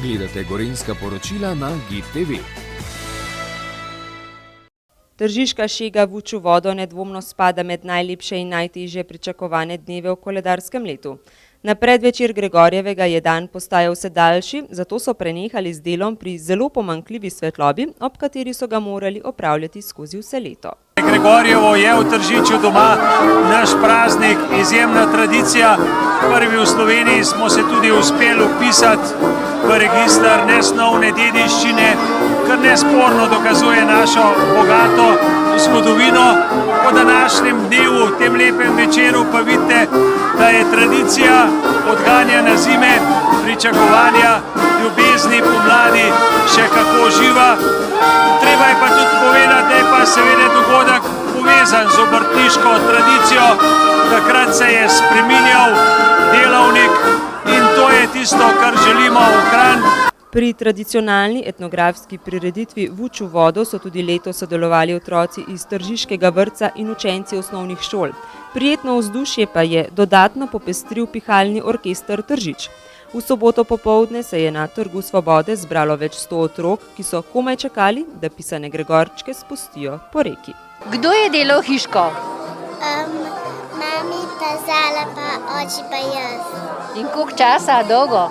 Gledate Gorenjska poročila na GID TV. Tržiška šega Vuču vodo nedvomno spada med najlepše in najtežje pričakovane dneve v koledarskem letu. Na predvečer Gregorjevega je dan postajal vse daljši, zato so prenehali z delom pri zelo pomanjkljivi svetlobi, ob kateri so ga morali opravljati skozi vse leto. Gregorjevo je v Tržiču doma, naš praznik, izjemna tradicija. Prvi v Sloveniji smo se tudi uspeli vpisati v registr nesnovne dediščine, kar nesporno dokazuje našo bogato zgodovino. Po današnjem dnevu, tem lepem večeru pa vidite, da je tradicija odganjanja zime, pričakovanja, ljubezni pomladi še kako živa. Treba je pa tudi povedati, da je pa seveda dogodek povezan z obrtniško tradicijo. Takrat se je spreminjal delavnik in to je tisto, kar želimo ohraniti. Pri tradicionalni etnografski prireditvi Vuču vodo so tudi letos sodelovali otroci iz tržiškega vrtca in učenci osnovnih šol. Prijetno vzdušje pa je dodatno popestril pihalni orkester Tržič. V soboto popoldne se je na Trgu Svobode zbralo več 100 otrok, ki so komaj čakali, da pisane Gregorčke spustijo po reki. Kdo je delal hiško? Mami pa Zala pa oči pa jaz. In koliko časa, dolgo?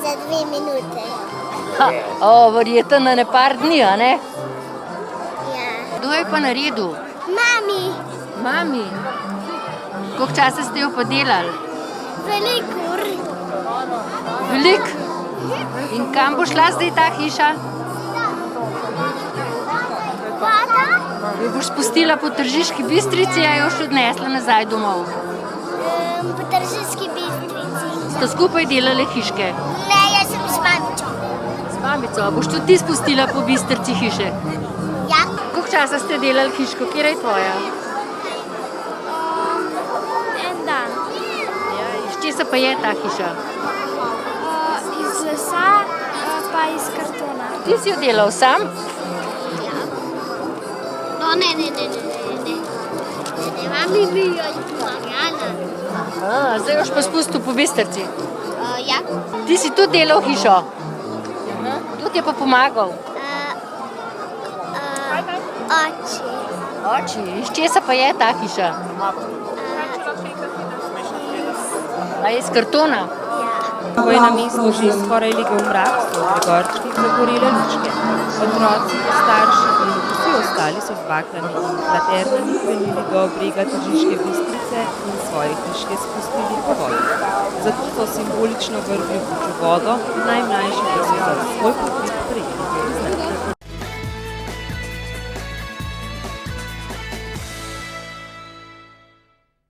Za 2 minute. Verjetno na par dni, a ne? Ja. Kdo je pa naredil? Mami, Mami. Koliko časa ste jo podelali? veliko ur. Veliko? In kam bo šla zdaj ta hiša? Voda? Jo boš spustila po Tržiški Bistrici, a jo še odnesla nazaj domov? Po Tržiški Bistrici. Ste skupaj delali hiške? Ne, jaz sem s mamičo. S mamico, a boš tudi ti spustila po Bistrici hiše? Ja. Koliko časa ste delali hiško, kje je tvoja? En dan. Iz česa pa je ta hiša? Iz lesa pa iz kartona. Ti si jo delal sam? No, ne. Mami bi jo pomagala. Zdaj boš pa spustil po Bistrici. Ja. Ti si tudi delal hišo? Kdo ti je pa pomagal? Oči. Oči. Iz česa pa je ta hiša? A je iz kartona? Ko je na mestu že skoraj legel mrak, so v Gregorčkih zagorele lučke. Otroci, starši in vsi ostali so z baklami in laternami krenili do brega Tržiške Bistrice in svoje hiške spustili po vodi. Zato so simbolično vrgli Vuču vodo, najmlajši pa so za svoj potreb prijeli.